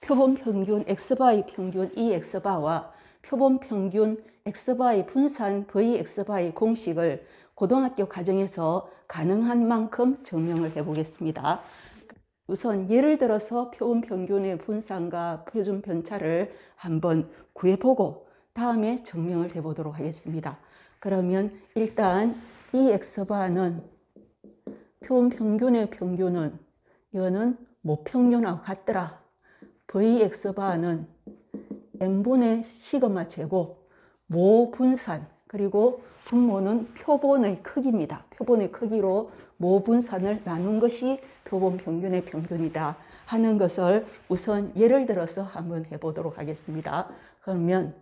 표본 평균 x바이 평균 이 x바와 표본 평균 x바이 분산 v x바이 공식을 고등학교 과정에서 가능한 만큼 증명을 해 보겠습니다. 우선 예를 들어서 표본 평균의 분산과 표준 편차를 한번 구해보고 다음에 증명을 해 보도록 하겠습니다. 그러면 일단 이 x바는 표본 평균의 평균은 이거는 모평균하고 같더라. vx바는 n분의 시그마 제곱 모 분산 그리고 분모는 표본의 크기입니다. 표본의 크기로 모 분산을 나눈 것이 표본 평균의 평균이다 하는 것을 우선 예를 들어서 한번 해보도록 하겠습니다. 그러면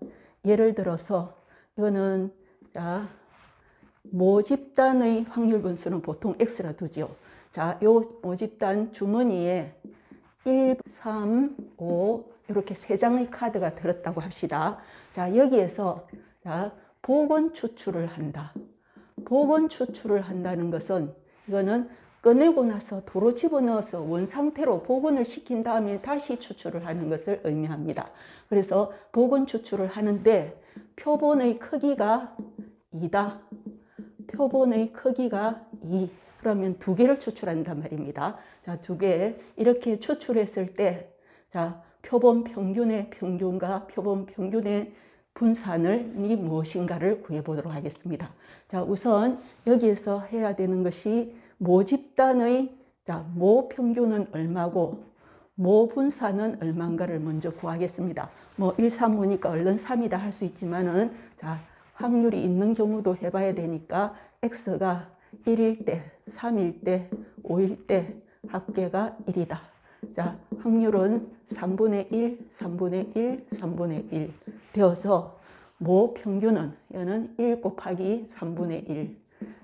예를 들어서 이거는 자, 모집단의 확률 분수는 보통 x라 두죠. 자, 요 모집단 주머니에 1, 3, 5 이렇게 세 장의 카드가 들었다고 합시다. 자, 여기에서 자, 복원 추출을 한다. 복원 추출을 한다는 것은 이거는 꺼내고 나서 도로 집어넣어서 원상태로 복원을 시킨 다음에 다시 추출을 하는 것을 의미합니다. 그래서 복원 추출을 하는데 표본의 크기가 2다. 표본의 크기가 2. 그러면 2개를 추출한단 말입니다. 자, 2개 이렇게 추출했을 때 자, 표본 평균의 평균과 표본 평균의 분산을 무엇인가를 구해보도록 하겠습니다. 자, 우선 여기에서 해야 되는 것이 모집단의 자, 모 평균은 얼마고 모 분산은 얼마인가를 먼저 구하겠습니다. 뭐 1, 3, 5니까 얼른 3이다 할 수 있지만은 자, 확률이 있는 경우도 해봐야 되니까 x가 1일 때, 3일 때, 5일 때 합계가 1이다. 자, 확률은 3분의 1, 3분의 1, 3분의 1 되어서 모 평균은 이거는 1 곱하기 3분의 1,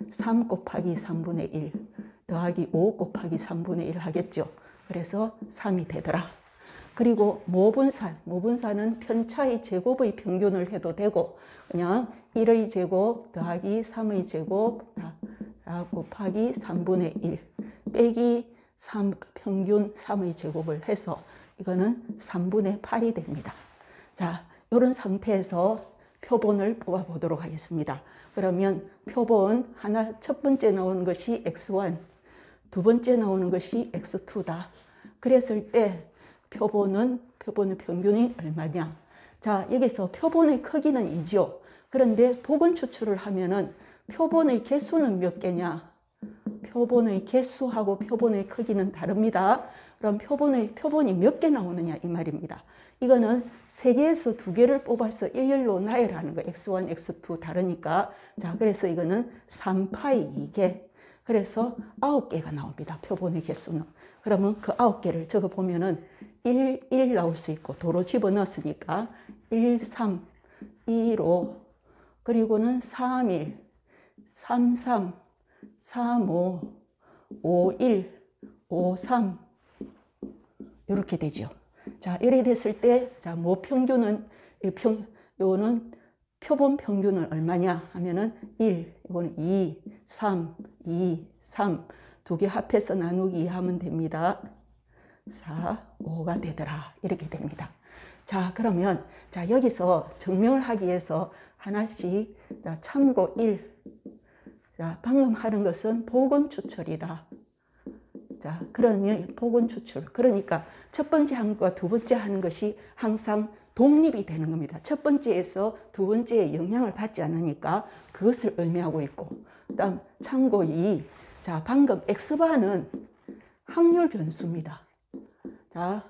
3 곱하기 3분의 1 더하기 5 곱하기 3분의 1 하겠죠. 그래서 3이 되더라. 그리고 모분산은 편차의 제곱의 평균을 해도 되고 그냥 1의 제곱 더하기 3의 제곱 곱하기 3분의 1 빼기 3, 평균 3의 제곱을 해서 이거는 3분의 8이 됩니다. 자, 이런 상태에서 표본을 뽑아 보도록 하겠습니다. 그러면 표본 하나 첫 번째 나오는 것이 x1, 두 번째 나오는 것이 x2다. 그랬을 때 표본의 평균이 얼마냐? 자, 여기서 표본의 크기는 2죠. 그런데 복원 추출을 하면은 표본의 개수는 몇 개냐? 표본의 개수하고 표본의 크기는 다릅니다. 그럼 표본이 몇 개 나오느냐 이 말입니다. 이거는 3개에서 2개를 뽑아서 일렬로 나열하는 거. x1, x2 다르니까. 자, 그래서 이거는 3파이 2개. 그래서 9개가 나옵니다. 표본의 개수는. 그러면 그 9개를 적어 보면은 1 나올 수 있고 도로 집어넣었으니까 1, 3, 2, 5 그리고는 3, 1, 3, 3, 3, 5, 5, 1, 5, 3 이렇게 되죠. 자, 이렇게 됐을 때 자, 모 평균은 요는 표본 평균은 얼마냐 하면은 1, 이거는 2, 3, 2, 3 두 개 합해서 나누기 하면 됩니다. 4, 5가 되더라. 이렇게 됩니다. 자, 그러면 자, 여기서 증명을 하기 위해서 하나씩 자, 참고 1. 자, 방금 하는 것은 복원 추출이다. 자, 그러면 복원 추출. 그러니까 첫 번째 하는 것과 두 번째 하는 것이 항상 독립이 되는 겁니다. 첫 번째에서 두 번째에 영향을 받지 않으니까 그것을 의미하고 있고, 그다음 참고 2. 자, 방금 x바는 확률 변수입니다. 자,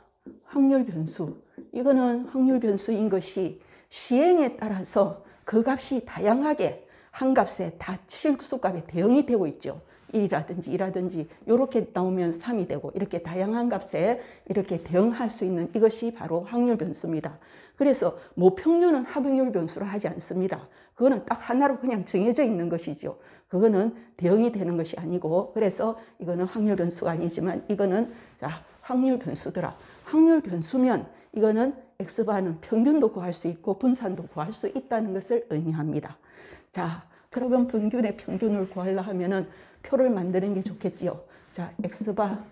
확률 변수. 이거는 확률 변수인 것이 시행에 따라서 그 값이 다양하게 한 값에 다 실수값에 대응이 되고 있죠. 1이라든지 2라든지 이렇게 나오면 3이 되고 이렇게 다양한 값에 이렇게 대응할 수 있는 이것이 바로 확률 변수입니다. 그래서 모평균은 합확률 변수를 하지 않습니다. 그거는 딱 하나로 그냥 정해져 있는 것이죠. 그거는 대응이 되는 것이 아니고 그래서 이거는 확률 변수가 아니지만 이거는 자, 확률 변수더라. 확률 변수면 이거는 x바는 평균도 구할 수 있고 분산도 구할 수 있다는 것을 의미합니다. 자, 그러면 평균의 평균을 구하려 하면은 표를 만드는 게 좋겠지요. 자, x바.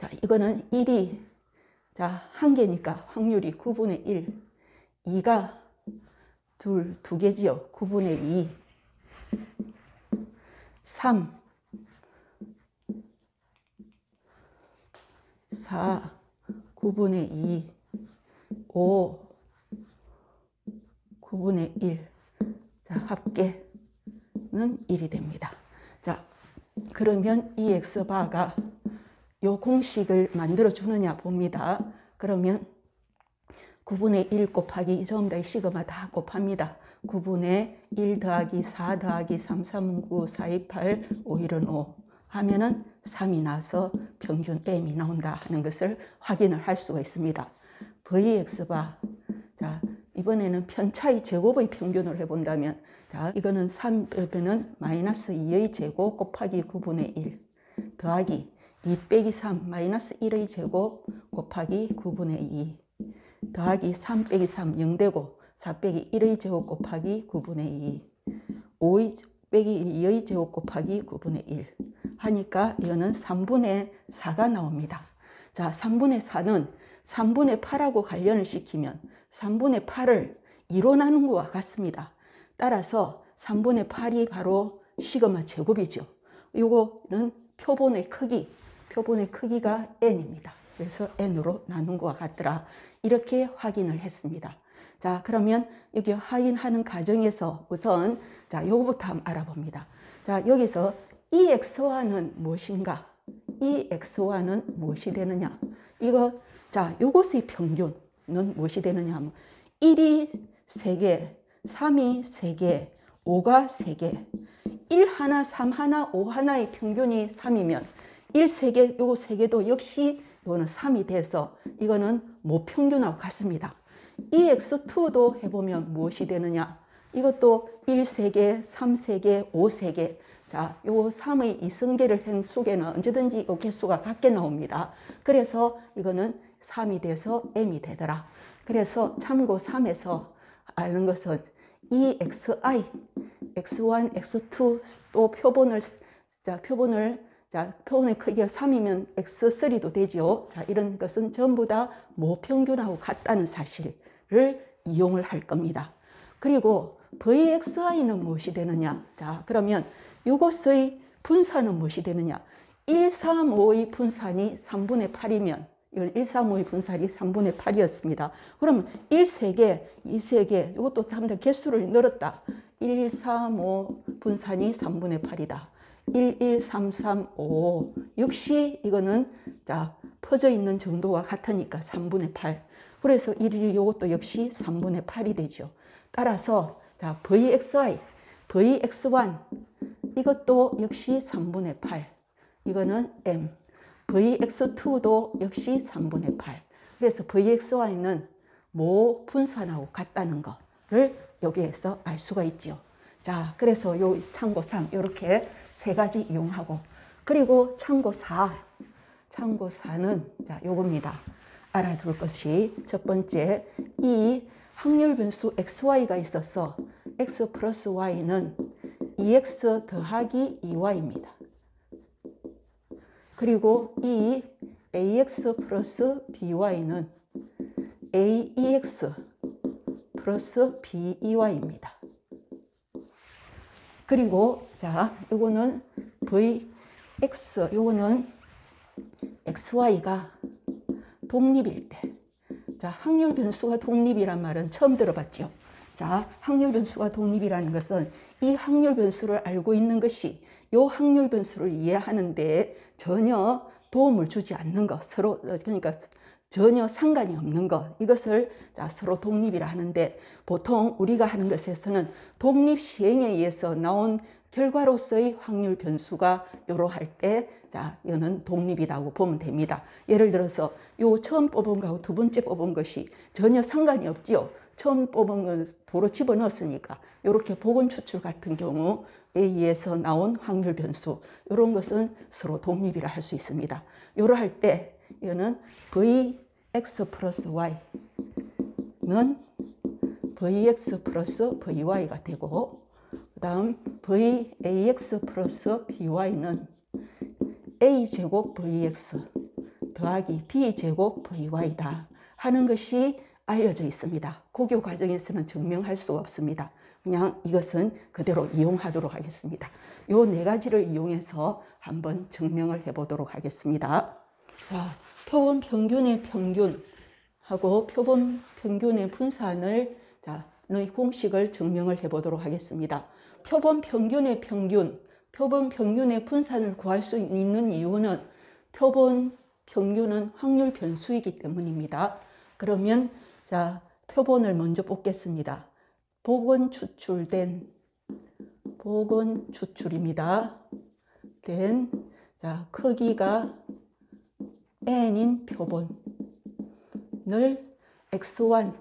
자, 이거는 1이 자, 1개니까 확률이 9분의 1. 2가 두 개지요. 9분의 2. 3. 4. 9분의 2. 5. 9분의 1. 자, 합계는 1이 됩니다. 자, 그러면 이 x바가 요 공식을 만들어 주느냐 봅니다. 그러면 9분의 1 곱하기 전부 다 시그마 다 곱합니다. 9분의 1 더하기 4 더하기 3, 3, 9, 4, 2, 8, 5, 1은 5 하면은 3이 나서 평균 m이 나온다 하는 것을 확인을 할 수가 있습니다. Vx바, 자, 이번에는 편차의 제곱의 평균을 해본다면, 자, 이거는 3빼면 마이너스 2의 제곱 곱하기 9분의 1 더하기 2 빼기 3 마이너스 1의 제곱 곱하기 9분의 2 더하기 3 빼기 3 0되고 4 빼기 1의 제곱 곱하기 9분의 2 5 빼기 2의 제곱 곱하기 9분의 1 하니까 이거는 3분의 4가 나옵니다. 자, 3분의 4는 3분의 8하고 관련을 시키면 3분의 8을 2로 나눈 것과 같습니다. 따라서 3분의 8이 바로 시그마 제곱이죠. 이거는 표본의 크기가 n입니다. 그래서 n으로 나눈 것과 같더라. 이렇게 확인을 했습니다. 자, 그러면 여기 확인하는 과정에서 우선 자, 요거부터 한번 알아봅니다. 자, 여기서 이 x와는 무엇인가? 이 x와는 무엇이 되느냐? 이거 자, 요것의 평균은 무엇이 되느냐 하면 1이 3개, 3이 3개, 5가 3개. 1 하나, 3 하나, 5 하나의 평균이 3이면 1 3개, 요거 3개도 역시 이거는 3이 돼서 이거는 모평균하고 같습니다. 이 x2도 해보면 무엇이 되느냐? 이것도 1 3개, 3 3개, 5 3개. 자, 요 3의 이승계를 한 속에는 언제든지 요 개수가 같게 나옵니다. 그래서 이거는 3이 돼서 m이 되더라. 그래서 참고 3에서 아는 것은 이 xi, x1, x2 또 표본의 크기가 3이면 x3도 되죠. 자, 이런 것은 전부 다 모평균하고 같다는 사실을 이용을 할 겁니다. 그리고 vxi는 무엇이 되느냐? 자, 그러면 이것의 분산은 무엇이 되느냐? 1, 3, 5의 분산이 3분의 8이면 이건 1, 3, 5의 분산이 3분의 8이었습니다. 그러면 1, 3개, 2, 3개 이것도 한번 개수를 늘었다. 1, 3, 5 분산이 3분의 8이다. 1, 1, 3, 3, 5 역시 이거는 자 퍼져 있는 정도와 같으니까 3분의 8. 그래서 1, 1 이것도 역시 3분의 8이 되죠. 따라서 자 Vxi, Vx1 이것도 역시 3분의 8. 이거는 m. Vx2도 역시 3분의 8. 그래서 Vxy는 모 분산하고 같다는 것을 여기에서 알 수가 있죠. 자, 그래서 요 참고상 이렇게 세 가지 이용하고, 그리고 참고 4는 자 요겁니다. 알아둘 것이 첫 번째, 이 확률 변수 xy가 있어서 x 플러스 y는 2x 더하기 2y입니다. 그리고 이 ax 플러스 by는 aex 플러스 by입니다. 그리고 자, 요거는 vx, 요거는 xy가 독립일 때. 자, 확률 변수가 독립이란 말은 처음 들어봤죠. 자, 확률 변수가 독립이라는 것은 이 확률 변수를 알고 있는 것이 요 확률 변수를 이해하는데 전혀 도움을 주지 않는 것, 서로 그러니까 전혀 상관이 없는 것, 이것을 자, 서로 독립이라 하는데, 보통 우리가 하는 것에서는 독립 시행에 의해서 나온 결과로서의 확률 변수가 요러할 때 자, 이거는 독립이라고 보면 됩니다. 예를 들어서 요 처음 뽑은 거하고 두 번째 뽑은 것이 전혀 상관이 없지요. 처음 뽑은 건 도로 집어넣었으니까 이렇게 복원 추출 같은 경우에 의해서 나온 확률 변수, 이런 것은 서로 독립이라 할 수 있습니다. 요러 할 때 이거는 Vx 플러스 Y는 Vx 플러스 Vy가 되고, 그 다음 Vax 플러스 By는 A제곱 Vx 더하기 b제곱 vy다 하는 것이 알려져 있습니다. 고교 과정에서는 증명할 수가 없습니다. 그냥 이것은 그대로 이용하도록 하겠습니다. 요 네 가지를 이용해서 한번 증명을 해보도록 하겠습니다. 자, 표본 평균의 평균하고 표본 평균의 분산을 의 공식을 증명을 해보도록 하겠습니다. 표본 평균의 분산을 구할 수 있는 이유는 표본 평균은 확률 변수이기 때문입니다. 그러면 표본을 먼저 뽑겠습니다. 복은 추출입니다. 크기가 n인 표본을 x1,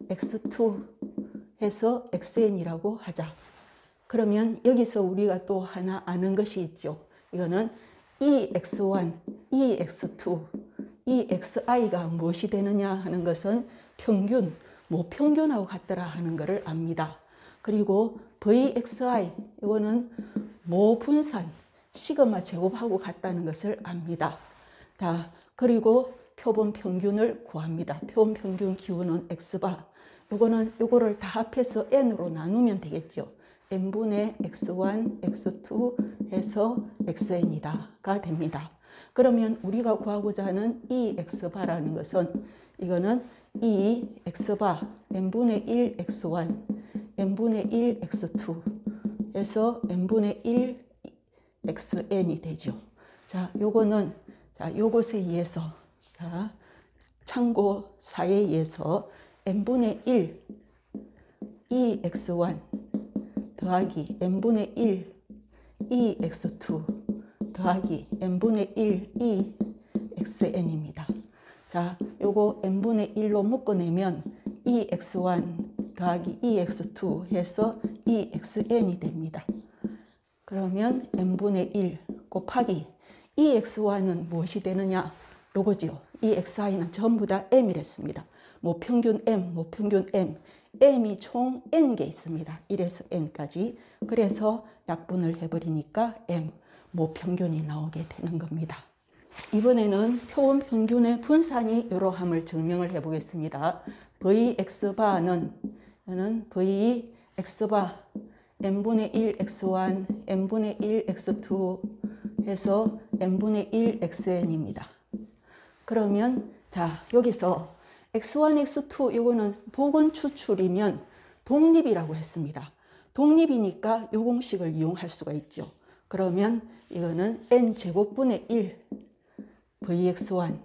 x2 해서 xn이라고 하자. 그러면 여기서 우리가 또 하나 아는 것이 있죠. 이거는 이 x1, 이 x2, 이 xi가 무엇이 되느냐 하는 것은 평균, 모평균하고 같더라 하는 것을 압니다. 그리고 vxi, 이거는 모분산, 시그마 제곱하고 같다는 것을 압니다. 그리고 표본 평균을 구합니다. 표본 평균 기호는 x바. 요거를 다 합해서 n으로 나누면 되겠죠. n분의 x1, x2 해서 xn이다가 됩니다. 그러면 우리가 구하고자 하는 이 x바라는 것은 이거는 이 x바 n분의 1 x1, n분의 1 x2 해서 n분의 1 xn이 되죠. 요거는 요것에 의해서 참고 4에 의해서 n분의 1 이 x1 더하기 n분의 1 이 x2 더하기 n분의 1 이 xn입니다. 요거 n분의 1로 묶어내면 이 x1 더하기 이 x2 해서 이 xn이 됩니다. 그러면 n분의 1 곱하기 이 x1은 무엇이 되느냐? 요거죠. 이 xi는 전부 다 m이랬습니다. 모평균 m, m이 총 n개 있습니다. 1에서 n까지. 그래서 약분을 해버리니까 m, 모평균이 나오게 되는 겁니다. 이번에는 표본 평균의 분산이 이러함을 증명을 해보겠습니다. vx바는 vx바 n분의 1 x1, n분의 1 x2 해서 n분의 1 xn입니다. 그러면 여기서 x1, x2 이거는 복은 추출이면 독립이라고 했습니다. 독립이니까 이 공식을 이용할 수가 있죠. 그러면 이거는 n제곱분의 1 vx1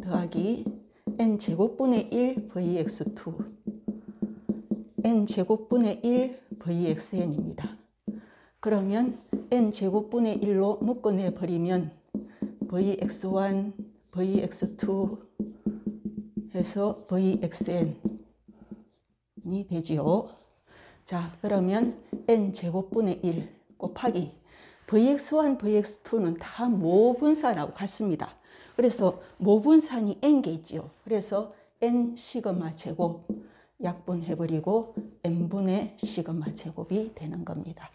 더하기 n제곱분의 1 vx2 n제곱분의 1 vxn입니다. 그러면 n제곱분의 1로 묶어내 버리면 vx1, vx2 해서 vxn이 되지요. 그러면 n제곱분의 1 곱하기 vx1, vx2는 다 모분산하고 같습니다. 그래서 모분산이 n개 있지요. 그래서 n 시그마 제곱 약분해버리고 n분의 시그마 제곱이 되는 겁니다.